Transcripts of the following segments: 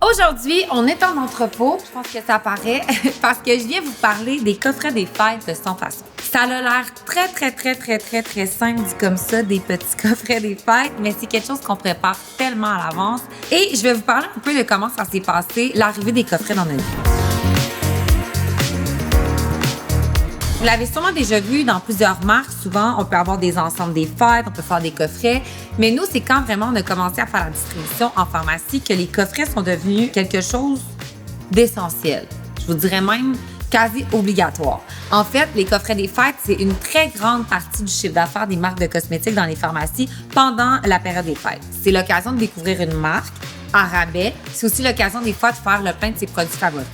Aujourd'hui, on est en entrepôt, je pense que ça paraît, parce que je viens vous parler des coffrets des fêtes de Sans Façon. Ça a l'air très simple dit comme ça, des petits coffrets des fêtes, mais c'est quelque chose qu'on prépare tellement à l'avance. Et je vais vous parler un peu de comment ça s'est passé, l'arrivée des coffrets dans notre vie. Vous l'avez sûrement déjà vu dans plusieurs marques. Souvent, on peut avoir des ensembles des fêtes, on peut faire des coffrets. Mais nous, c'est quand vraiment on a commencé à faire la distribution en pharmacie que les coffrets sont devenus quelque chose d'essentiel. Je vous dirais même quasi obligatoire. En fait, les coffrets des fêtes, c'est une très grande partie du chiffre d'affaires des marques de cosmétiques dans les pharmacies pendant la période des fêtes. C'est l'occasion de découvrir une marque à rabais. C'est aussi l'occasion des fois de faire le plein de ses produits favoris.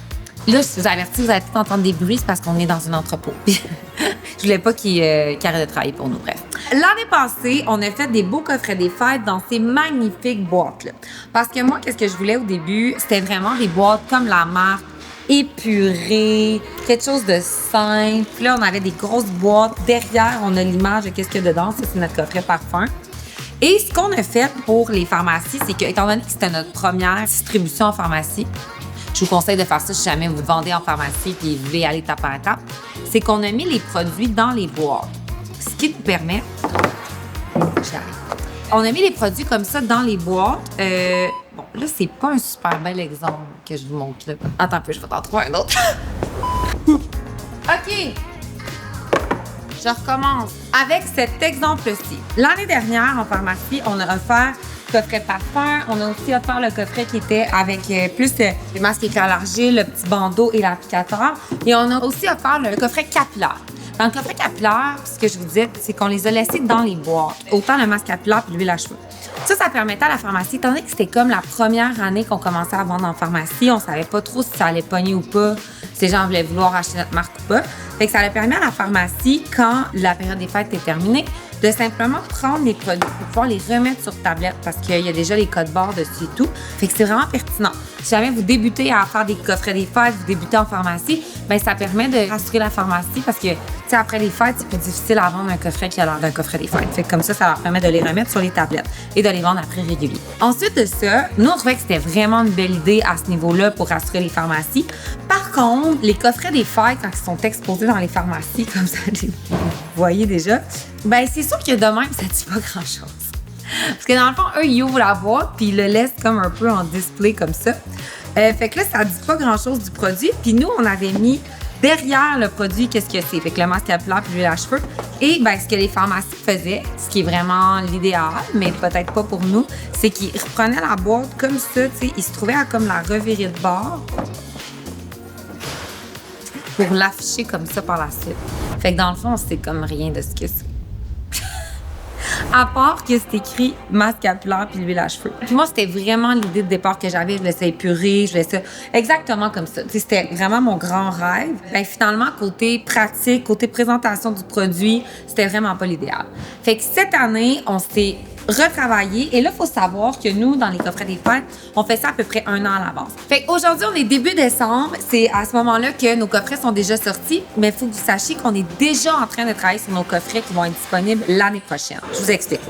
Là, je vous avertis, vous allez peut-être entendre des bruits parce qu'on est dans un entrepôt. Je voulais pas qu'il arrête de travailler pour nous, bref. L'année passée, on a fait des beaux coffrets des fêtes dans ces magnifiques boîtes-là. Parce que moi, qu'est-ce que je voulais au début? C'était vraiment des boîtes comme la marque, épurées, quelque chose de simple. Là, on avait des grosses boîtes. Derrière, on a l'image de qu'est-ce qu'il y a dedans. Ça, c'est notre coffret parfum. Et ce qu'on a fait pour les pharmacies, c'est que, étant donné que c'était notre première distribution en pharmacie, je vous conseille de faire ça si jamais vous vendez en pharmacie et vous voulez aller étape par étape. C'est qu'on a mis les produits dans les boîtes. Ce qui nous permet... On a mis les produits comme ça dans les boîtes. Bon, là, c'est pas un super bel exemple que je vous montre là. Attends un peu, je vais t'en trouver un autre. OK! Je recommence avec cet exemple-ci. L'année dernière, en pharmacie, on a offert coffret parfum. On a aussi offert le coffret qui était avec plus le masque éclair à l'argile, le petit bandeau et l'applicateur. Et on a aussi offert le coffret capillaire. Dans le coffret capillaire, ce que je vous disais, c'est qu'on les a laissés dans les boîtes. Autant le masque capillaire puis l'huile à cheveux. Ça permettait à la pharmacie, étant donné que c'était comme la première année qu'on commençait à vendre en pharmacie, on savait pas trop si ça allait pogner ou pas, si les gens voulaient vouloir acheter notre marque ou pas. Fait que ça a permis à la pharmacie, quand la période des fêtes est terminée, de simplement prendre les produits pour pouvoir les remettre sur tablette parce qu'il y a déjà les codes barres dessus et tout. Fait que c'est vraiment pertinent. Si jamais vous débutez à faire des coffrets des fêtes, vous débutez en pharmacie, bien ça permet de rassurer la pharmacie parce que, tu sais, après les fêtes, c'est plus difficile à vendre un coffret qui a l'air d'un coffret des fêtes. Fait que comme ça leur permet de les remettre sur les tablettes et de les vendre à prix régulier. Ensuite de ça, nous, on trouvait que c'était vraiment une belle idée à ce niveau-là pour rassurer les pharmacies. Par contre, les coffrets des fêtes, quand ils sont exposés dans les pharmacies, comme ça, vous voyez déjà, ben c'est sûr que de même, ça dit pas grand-chose. Parce que dans le fond, eux, ils ouvrent la boîte puis ils le laissent comme un peu en display comme ça. Fait que là, ça dit pas grand-chose du produit. Puis nous, on avait mis derrière le produit, qu'est-ce que c'est? Fait que le masque capillaire puis l'huile à cheveux. Et ben ce que les pharmacies faisaient, ce qui est vraiment l'idéal, mais peut-être pas pour nous, c'est qu'ils reprenaient la boîte comme ça, tu sais, ils se trouvaient à comme la revirer de bord pour l'afficher comme ça par la suite. Fait que dans le fond, c'est comme rien de ce que c'est. À part que c'est écrit masque capillaire puis l'huile à cheveux. Puis moi, c'était vraiment l'idée de départ que j'avais. Je voulais ça épuré, je voulais ça exactement comme ça. T'sais, c'était vraiment mon grand rêve. Ben finalement, côté pratique, côté présentation du produit, c'était vraiment pas l'idéal. Fait que cette année, on s'est retravaillé. Et là, il faut savoir que nous, dans les coffrets des fêtes, on fait ça à peu près 1 an à l'avance. Fait qu'aujourd'hui, on est début décembre. C'est à ce moment-là que nos coffrets sont déjà sortis. Mais il faut que vous sachiez qu'on est déjà en train de travailler sur nos coffrets qui vont être disponibles l'année prochaine. Je vous explique.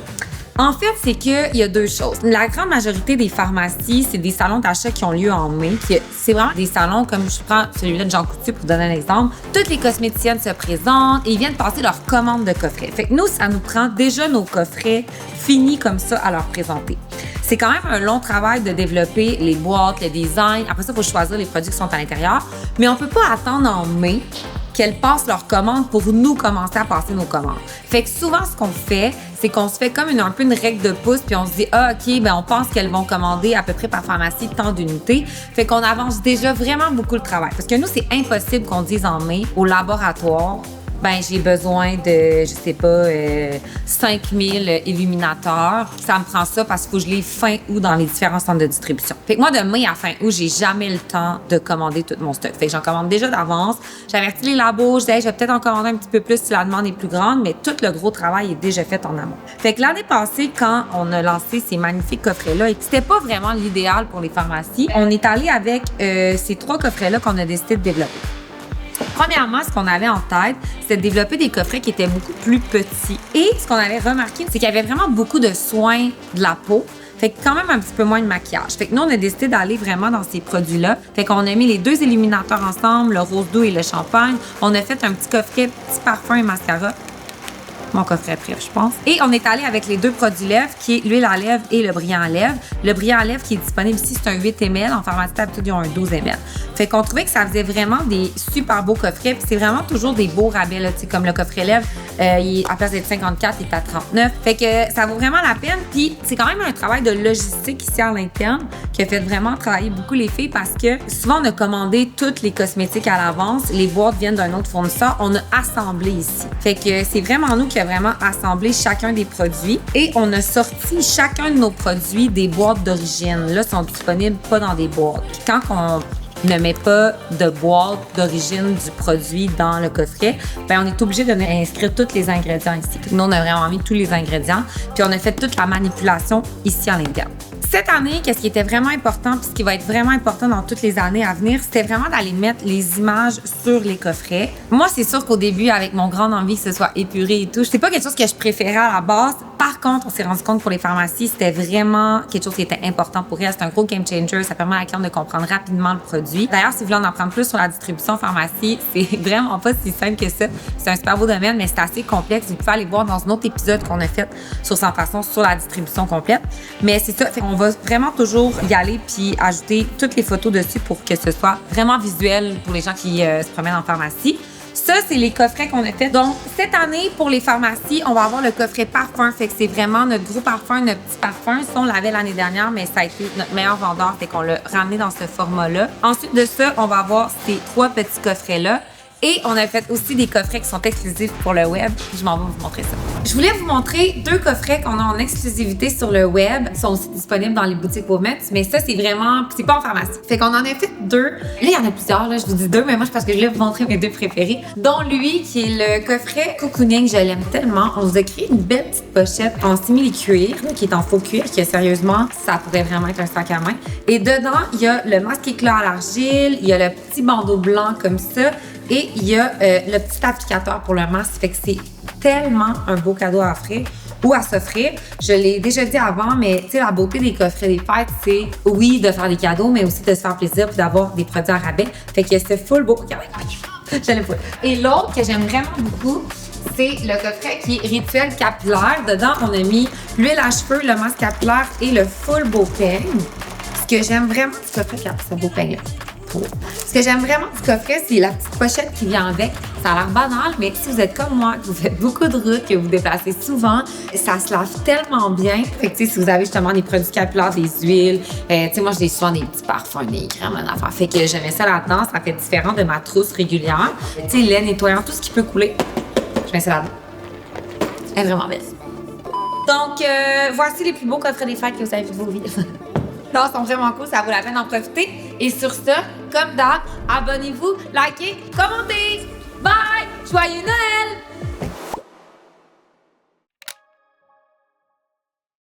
En fait, c'est qu'il y a 2 choses. La grande majorité des pharmacies, c'est des salons d'achat qui ont lieu en mai. C'est vraiment des salons, comme je prends celui-là de Jean Coutu pour vous donner un exemple. Toutes les cosméticiennes se présentent et ils viennent passer leur commande de coffrets. Fait que nous, ça nous prend déjà nos coffrets finis comme ça à leur présenter. C'est quand même un long travail de développer les boîtes, le design. Après ça, il faut choisir les produits qui sont à l'intérieur. Mais on peut pas attendre en mai qu'elles passent leurs commandes pour nous commencer à passer nos commandes. Fait que souvent, ce qu'on fait, c'est qu'on se fait comme un peu une règle de pouce, puis on se dit, OK, ben on pense qu'elles vont commander à peu près par pharmacie tant d'unités. Fait qu'on avance déjà vraiment beaucoup le travail. Parce que nous, c'est impossible qu'on dise en mai au laboratoire, ben j'ai besoin de, je sais pas, 5000 illuminateurs. Ça me prend ça parce qu'il faut que je les fin août dans les différents centres de distribution. Fait que moi, de mai à fin août, j'ai jamais le temps de commander tout mon stock. Fait que j'en commande déjà d'avance. J'avertis les labos, je dis, je vais peut-être en commander un petit peu plus si la demande est plus grande, mais tout le gros travail est déjà fait en amont. Fait que l'année passée, quand on a lancé ces magnifiques coffrets-là, et que c'était pas vraiment l'idéal pour les pharmacies, on est allé avec ces 3 coffrets-là qu'on a décidé de développer. Premièrement, ce qu'on avait en tête, c'est de développer des coffrets qui étaient beaucoup plus petits. Et ce qu'on avait remarqué, c'est qu'il y avait vraiment beaucoup de soins de la peau. Fait que quand même un petit peu moins de maquillage. Fait que nous, on a décidé d'aller vraiment dans ces produits-là. Fait qu'on a mis les 2 illuminateurs ensemble, le rose doux et le champagne. On a fait un petit coffret, petit parfum et mascara. Mon coffret préf, je pense. Et on est allé avec les 2 produits lèvres, qui est l'huile à lèvres et le brillant à lèvres. Le brillant à lèvres qui est disponible ici, c'est un 8 ml. En pharmacie, d'habitude, ils ont un 12 ml. Fait qu'on trouvait que ça faisait vraiment des super beaux coffrets. Puis c'est vraiment toujours des beaux rabais, là, comme le coffret lèvres, à place d'être 54, il est à 39. Fait que ça vaut vraiment la peine. Puis c'est quand même un travail de logistique ici à l'interne qui a fait vraiment travailler beaucoup les filles parce que souvent, on a commandé toutes les cosmétiques à l'avance. Les boîtes viennent d'un autre fournisseur. On a assemblé ici. Fait que c'est vraiment nous qui a vraiment assemblé chacun des produits et on a sorti chacun de nos produits des boîtes d'origine. Là, sont disponibles pas dans des boîtes. Puis quand on ne met pas de boîte d'origine du produit dans le coffret, ben on est obligé de inscrire tous les ingrédients ici. Nous, on a vraiment mis tous les ingrédients, puis on a fait toute la manipulation ici à l'interne. Cette année, qu'est-ce qui était vraiment important, puis ce qui va être vraiment important dans toutes les années à venir, c'était vraiment d'aller mettre les images sur les coffrets. Moi, c'est sûr qu'au début, avec mon grand envie que ce soit épuré et tout, c'est pas quelque chose que je préférais à la base. Par contre, on s'est rendu compte pour les pharmacies, c'était vraiment quelque chose qui était important pour elles. C'est un gros game changer. Ça permet à la cliente de comprendre rapidement le produit. D'ailleurs, si vous voulez en apprendre plus sur la distribution pharmacie, c'est vraiment pas si simple que ça. C'est un super beau domaine, mais c'est assez complexe. Vous pouvez aller voir dans un autre épisode qu'on a fait sur 100% sur la distribution complète. Mais c'est ça. On va vraiment toujours y aller puis ajouter toutes les photos dessus pour que ce soit vraiment visuel pour les gens qui se promènent en pharmacie. Ça, c'est les coffrets qu'on a fait. Donc, cette année, pour les pharmacies, on va avoir le coffret parfum. Fait que c'est vraiment notre gros parfum, notre petit parfum. Ça, on l'avait l'année dernière, mais ça a été notre meilleur vendeur. Fait qu'on l'a ramené dans ce format-là. Ensuite de ça, on va avoir ces 3 petits coffrets-là. Et on a fait aussi des coffrets qui sont exclusifs pour le web. Je m'en vais vous montrer ça. Je voulais vous montrer 2 coffrets qu'on a en exclusivité sur le web. Ils sont aussi disponibles dans les boutiques Womet, mais ça, c'est vraiment... C'est pas en pharmacie. Fait qu'on en a fait 2. Là, il y en a plusieurs, là. Je vous dis 2, mais moi, c'est parce que je voulais vous montrer mes 2 préférés. Dont lui, qui est le coffret Cocooning. Je l'aime tellement. On vous a créé une belle petite pochette en simili-cuir, qui est en faux cuir, qui, sérieusement, ça pourrait vraiment être un sac à main. Et dedans, il y a le masque éclat à l'argile, il y a le petit bandeau blanc comme ça, et il y a le petit applicateur pour le masque. Fait que c'est tellement un beau cadeau à offrir ou à s'offrir. Je l'ai déjà dit avant, mais tu sais, la beauté des coffrets des fêtes, c'est oui, de faire des cadeaux, mais aussi de se faire plaisir et d'avoir des produits à rabais. Fait que c'est full beau. Je l'aime full. Et l'autre que j'aime vraiment beaucoup, c'est le coffret qui est rituel capillaire. Dedans, on a mis l'huile à cheveux, le masque capillaire et le full beau peigne. Ce que j'aime vraiment du coffret, ce beau peigne-là. Ce que j'aime vraiment du coffret, c'est la petite pochette qui vient avec. Ça a l'air banal, mais si vous êtes comme moi, que vous faites beaucoup de routes, que vous vous déplacez souvent, ça se lave tellement bien. Fait que, si vous avez justement des produits capillaires, des huiles, moi, j'ai souvent des petits parfums, des crèmes, une affaire. Fait que je mets ça là-dedans. Ça fait différent de ma trousse régulière. Tu sais, lait nettoyant, tout ce qui peut couler, je mets ça là-dedans. Elle est vraiment belle. Donc, voici les plus beaux coffrets des fêtes que vous avez vu de vos vies. Non, ils sont vraiment cool, ça vaut la peine d'en profiter. Et sur ça, comme d'hab, abonnez-vous, likez, commentez. Bye! Joyeux Noël!